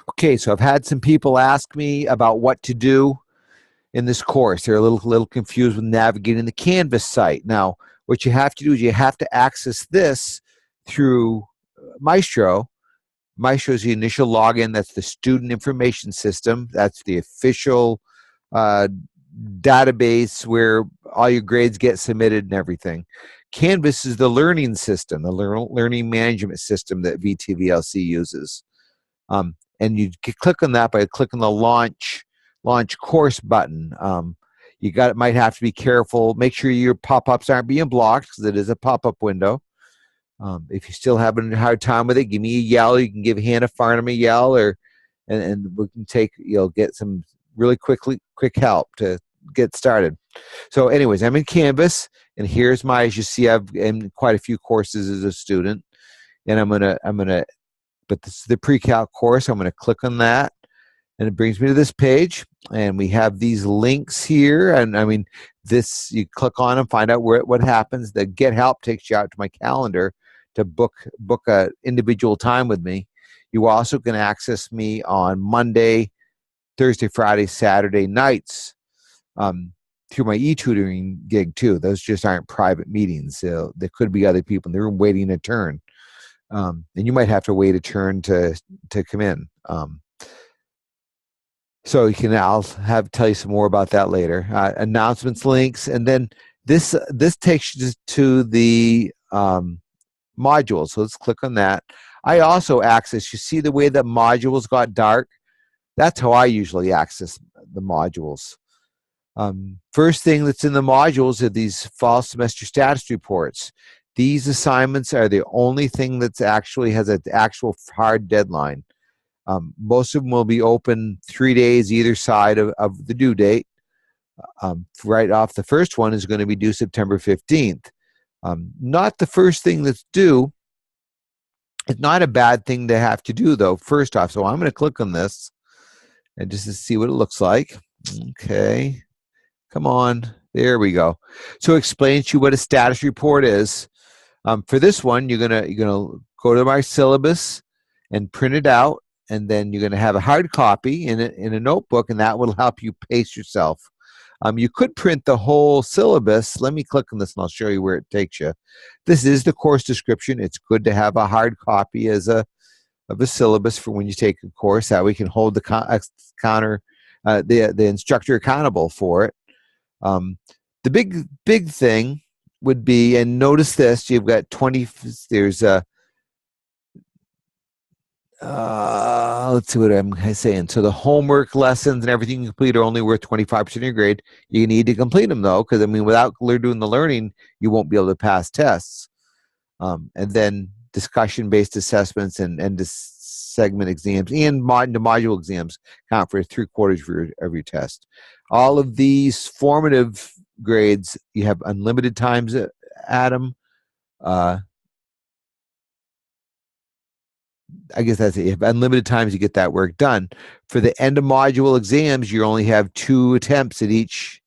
Okay, so I've had some people ask me about what to do in this course. They're a little confused with navigating the Canvas site. Now, what you have to do is you have to access this through Maestro. Maestro is the initial login. That's the student information system. That's the official uh, database where all your grades get submitted and everything. Canvas is the learning system, the learning management system that VTVLC uses. And you can click on that by clicking the launch course button. Might have to be careful. Make sure your pop-ups aren't being blocked because it is a pop-up window. If you're still having a hard time with it, give me a yell. You can give Hannah Farnham a yell, and we can get some really quick help to get started. So, anyways, I'm in Canvas, and here's as you see, I've in quite a few courses as a student, and but this is the pre-calc course. I'm gonna click on that, and it brings me to this page, and we have these links here, and I mean, you click on them, find out what happens. The Get Help takes you out to my calendar to book a individual time with me. You also can access me on Monday, Thursday, Friday, Saturday nights through my e-tutoring gig too. Those just aren't private meetings. So there could be other people in the room waiting a turn, and you might have to wait a turn to come in. So I'll tell you some more about that later. Announcements, links, and then this takes you to the modules. So let's click on that. I also access, you see the way that modules got dark? That's how I usually access the modules. First thing that's in the modules are these fall semester status reports. These assignments are the only thing that's actually has an actual hard deadline. Most of them will be open 3 days either side of the due date. Right off, the first one is going to be due September 15th. Not the first thing that's due. It's not a bad thing to have to do, though, first off. So I'm going to click on this and just to see what it looks like. Okay. Come on. There we go. So it explains to you what a status report is. For this one, you're gonna go to my syllabus and print it out, and then you're gonna have a hard copy in a notebook, and that will help you pace yourself. You could print the whole syllabus. Let me click on this, and I'll show you where it takes you. This is the course description. It's good to have a hard copy of a syllabus for when you take a course. That we can hold the instructor accountable for it. The big thing would be, and notice this, you've got 20, there's let's see what I'm saying. So the homework lessons and everything you complete are only worth 25% of your grade. You need to complete them though, because I mean, without doing the learning, you won't be able to pass tests. And then discussion-based assessments and segment exams and the module exams count for 3/4 of your test. All of these formative grades, you have unlimited times at them. I guess that's it. You have unlimited times to get that work done. For the end of module exams, you only have 2 attempts at each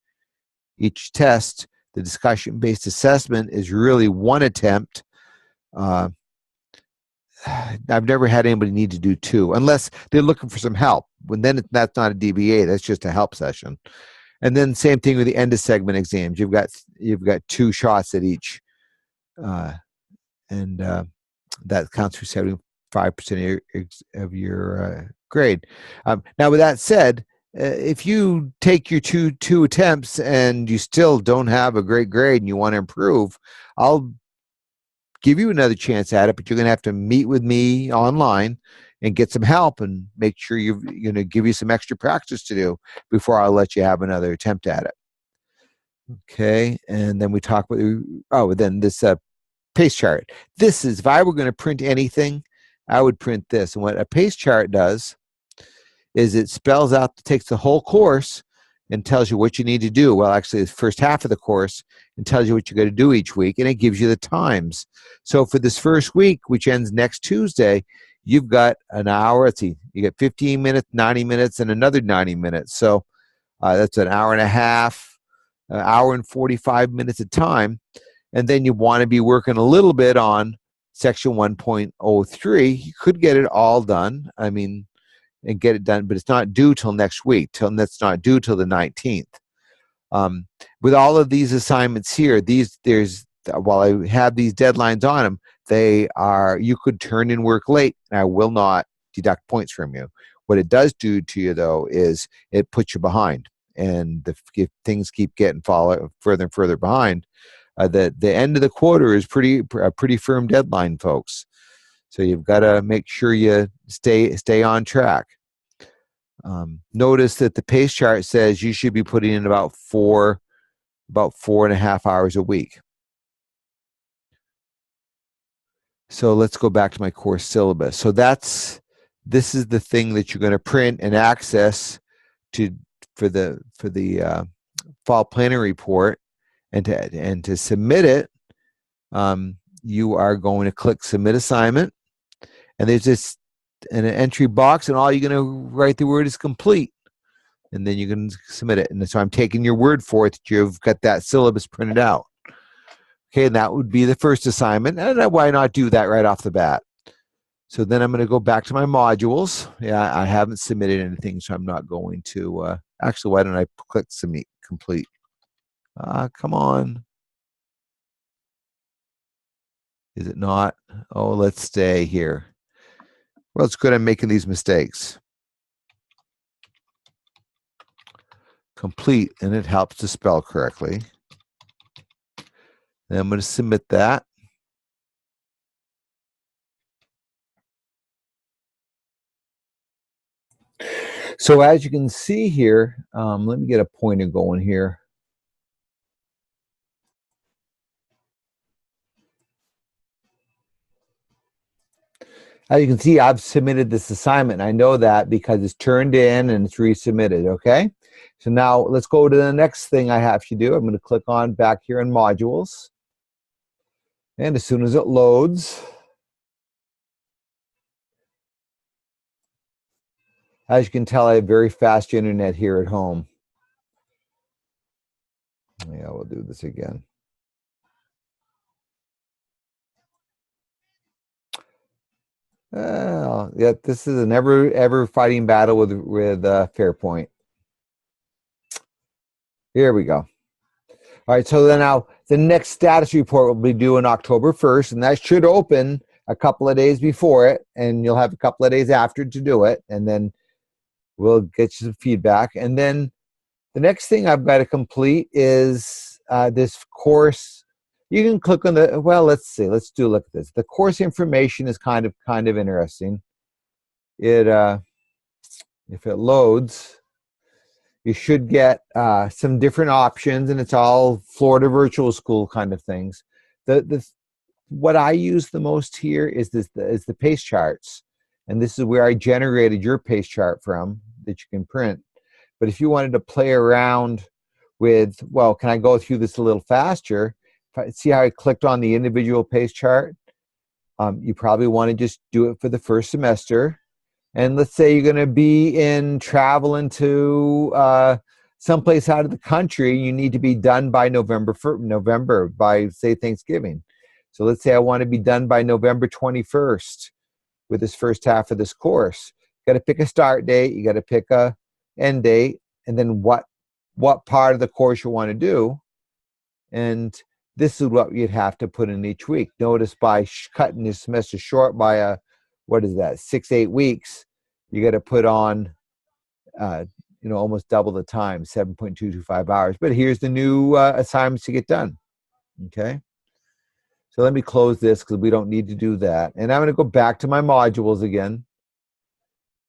test. The discussion-based assessment is really 1 attempt. I've never had anybody need to do 2 unless they're looking for some help. That's not a DBA. That's just a help session. And then same thing with the end of segment exams. You've got 2 shots at each, and that counts for 75% of your grade. Now, with that said, if you take your two attempts and you still don't have a great grade and you want to improve, I'll give you another chance at it, but you're going to have to meet with me online and get some help and make sure you're going to give you some extra practice to do before I'll let you have another attempt at it. Okay, and then we talk about, then this pace chart. This is, if I were going to print anything, I would print this. And what a pace chart does is it spells out, takes the whole course and tells you what you need to do. Well, actually, the first half of the course, and tells you what you're going to do each week, and it gives you the times. So for this first week, which ends next Tuesday, you've got an hour. Let's see, you got 15 minutes, 90 minutes, and another 90 minutes. So that's an hour and a half, an hour and 45 minutes of time. And then you want to be working a little bit on section 1.03. You could get it all done. I mean, and get it done, but it's not due till next week. That's not due till the 19th. With all of these assignments here, while I have these deadlines on them, you could turn in work late, and I will not deduct points from you. What it does do to you, though, is it puts you behind, and if things keep getting further and further behind, the end of the quarter is a pretty firm deadline, folks. So you've got to make sure you stay on track. Notice that the pace chart says you should be putting in about 4.5 hours a week. So let's go back to my course syllabus. So this is the thing that you're going to print and access for the fall planning report, and to submit it. You are going to click submit assignment, and there's an entry box, and all you're going to write the word is complete, and then you can submit it. And so I'm taking your word for it that you've got that syllabus printed out. Okay, and that would be the first assignment, and why not do that right off the bat? So then I'm going to go back to my modules. Yeah, I haven't submitted anything, so I'm not going to. Actually, why don't I click submit complete? Come on. Is it not? Oh, let's stay here. Well, it's good I'm making these mistakes. Complete, and it helps to spell correctly. Then I'm going to submit that. So as you can see here, let me get a pointer going here. As you can see, I've submitted this assignment. I know that because it's turned in and it's resubmitted, okay? So now let's go to the next thing I have to do. I'm going to click on back here in modules. And as soon as it loads, as you can tell, I have very fast internet here at home. Yeah, we'll do this again. Yeah, this is an ever fighting battle with Fairpoint. Here we go. All right, so then now the next status report will be due on October 1st, and that should open a couple of days before it, and you'll have a couple of days after to do it, and then we'll get you some feedback. And then the next thing I've got to complete is this course. You can click on the, well, let's see. Let's do a look at this. The course information is kind of interesting. If it loads, you should get some different options, and it's all Florida Virtual School kind of things. What I use the most here is the pace charts, and this is where I generated your pace chart from that you can print. But if you wanted to play around with, well, can I go through this a little faster? See how I clicked on the individual pace chart? You probably want to just do it for the first semester. And let's say you're going to be traveling to someplace out of the country. You need to be done by November by, say, Thanksgiving. So let's say I want to be done by November 21st with this first half of this course. You got to pick a start date. You got to pick a end date, and then what part of the course you want to do. And this is what you'd have to put in each week. Notice by cutting your semester short by what is that, 6-8 weeks, you got to put on almost double the time, 7.225 hours. But here's the new assignments to get done. Okay, so let me close this because we don't need to do that. And I'm going to go back to my modules again,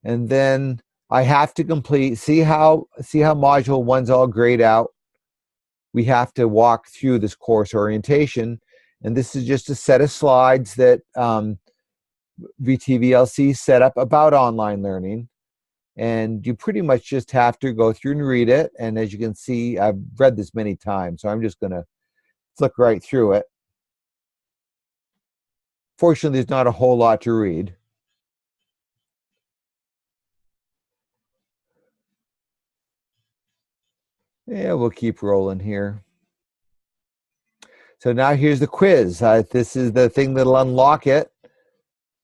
and then I have to complete. See how module one's all grayed out. We have to walk through this course orientation, and this is just a set of slides that VTVLC set up about online learning, and you pretty much just have to go through and read it. And as you can see, I've read this many times, so I'm just going to flick right through it. Fortunately, there's not a whole lot to read. Yeah, we'll keep rolling here. So now here's the quiz. This is the thing that'll unlock it.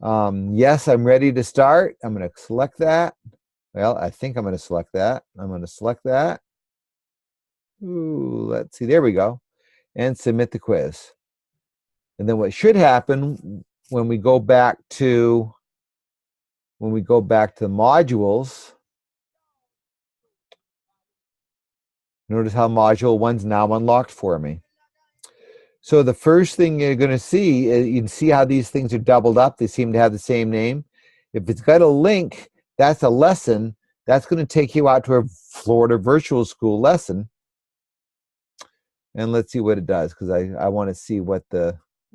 Yes, I'm ready to start. I'm going to select that. Well, I think I'm going to select that. I'm going to select that. Ooh, let's see. There we go. And submit the quiz. And then what should happen when we go back to the modules, notice how module 1's now unlocked for me. So the first thing you're going to see is you can see how these things are doubled up. They seem to have the same name. If it's got a link, that's a lesson. That's going to take you out to a Florida Virtual School lesson. And let's see what it does, because I want to see what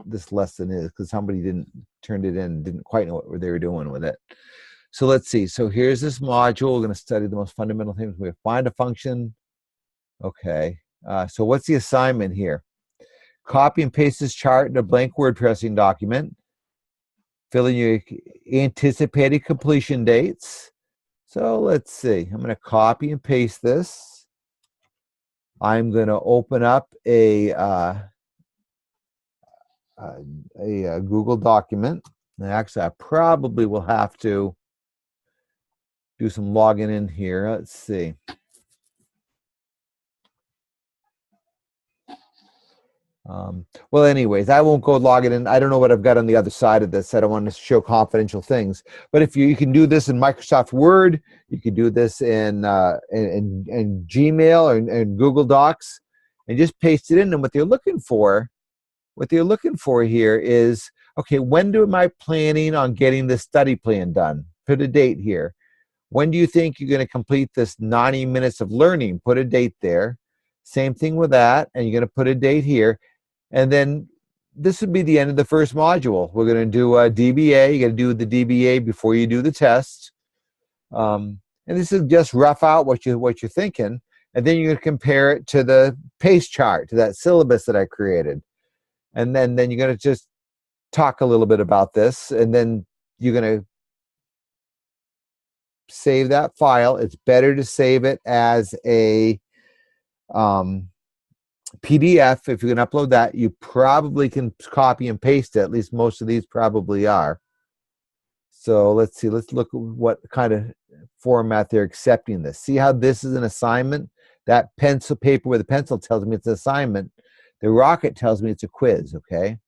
this lesson is, because somebody turned it in, didn't quite know what they were doing with it. So let's see. So here's this module. We're going to study the most fundamental things. We find a function. Okay. So what's the assignment here? Copy and paste this chart in a blank word processing document. Fill in your anticipated completion dates. So let's see. I'm going to copy and paste this. I'm going to open up a Google document. And actually, I probably will have to do some logging in here. Let's see. Well, anyways, I won't go log it in. I don't know what I've got on the other side of this. I don't want to show confidential things. But if you can do this in Microsoft Word, you can do this in Gmail or in Google Docs, and just paste it in. And what they're looking for here is, okay, when am I planning on getting this study plan done? Put a date here. When do you think you're going to complete this 90 minutes of learning? Put a date there. Same thing with that, and you're going to put a date here. And then this would be the end of the first module. We're going to do a DBA. You got to do the DBA before you do the test. And this is just rough out what you're thinking. And then you're going to compare it to the PACE chart, to that syllabus that I created. And then you're going to just talk a little bit about this. And then you're going to save that file. It's better to save it as a PDF. If you can upload that, you probably can copy and paste it. At least most of these probably are. So let's see. Let's look at what kind of format they're accepting this. See how this is an assignment? That pencil paper with a pencil tells me it's an assignment. The rocket tells me it's a quiz, okay?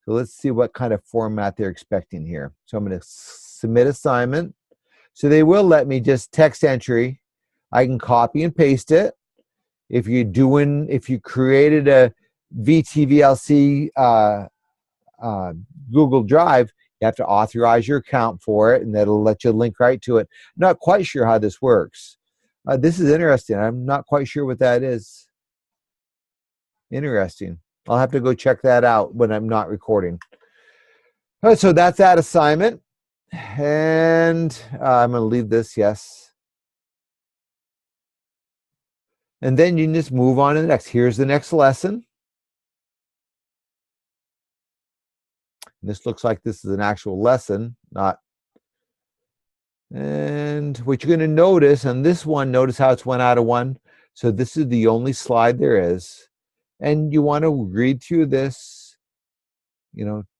So let's see what kind of format they're expecting here. So I'm going to submit assignment. So they will let me just text entry. I can copy and paste it. If you created a VTVLC Google Drive, you have to authorize your account for it, and that'll let you link right to it. Not quite sure how this works. This is interesting. I'm not quite sure what that is. Interesting. I'll have to go check that out when I'm not recording. All right, so that's that assignment. And I'm going to leave this, yes. And then you can just move on to the next. Here's the next lesson. This looks like this is an actual lesson, not. And what you're going to notice on this one, notice how it's 1 out of 1. So this is the only slide there is. And you want to read through this,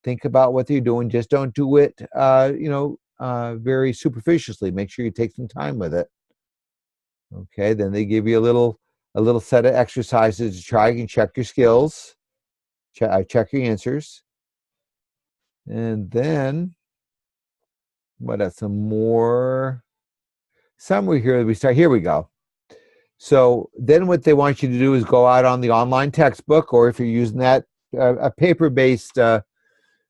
think about what you're doing. Just don't do it, very superficially. Make sure you take some time with it. Okay, then they give you a little set of exercises to try and check your skills. Check your answers. And then, what else? Some more summary here. Here we go. So then what they want you to do is go out on the online textbook, or if you're using that, a paper-based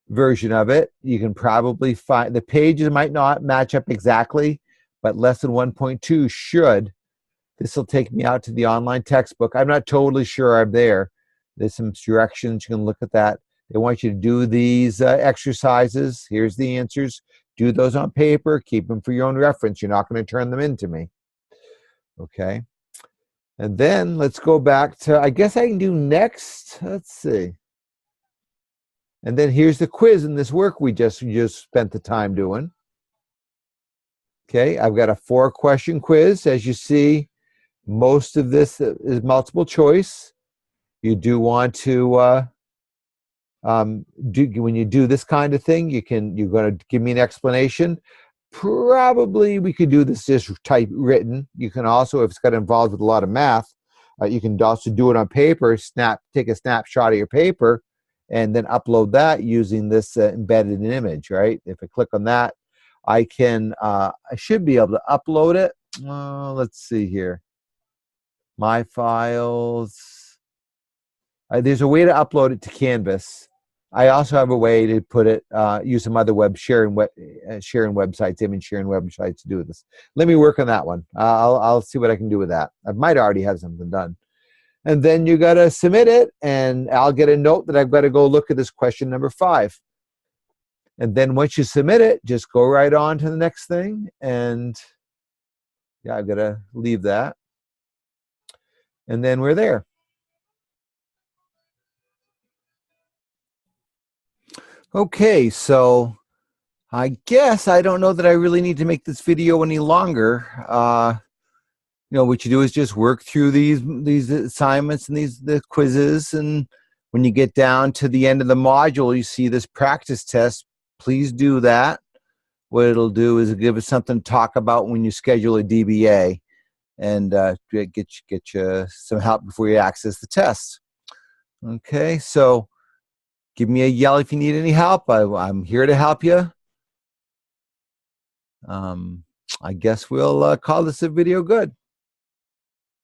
version of it, you can probably find, the pages might not match up exactly, but lesson 1.2 should. This will take me out to the online textbook. I'm not totally sure I'm there. There's some directions. You can look at that. They want you to do these exercises. Here's the answers. Do those on paper. Keep them for your own reference. You're not going to turn them into me. Okay. And then let's go back to, I guess I can do next. Let's see. And then here's the quiz in this work we just spent the time doing. Okay, I've got a 4-question quiz. As you see, most of this is multiple choice. You do want to, when you do this kind of thing, you're going to give me an explanation. probably we could do this just type written. You can also, if it's got involved with a lot of math, you can also do it on paper. Take a snapshot of your paper, and then upload that using this embedded image. Right? If I click on that, I should be able to upload it. Let's see here. My files. There's a way to upload it to Canvas. I also have a way to put it, use some other sharing websites, image sharing websites to do this. Let me work on that one. I'll see what I can do with that. I might already have something done. And then you got to submit it, and I'll get a note that I've got to go look at this question number 5. And then once you submit it, just go right on to the next thing. And yeah, I've got to leave that. And then we're there. Okay, so I guess I don't know that I really need to make this video any longer. What you do is just work through these assignments and the quizzes, and when you get down to the end of the module, you see this practice test. Please do that. What it'll do is give us something to talk about when you schedule a DBA, and get you some help before you access the test. Okay, so give me a yell if you need any help. I'm here to help you. I guess we'll call this a video good.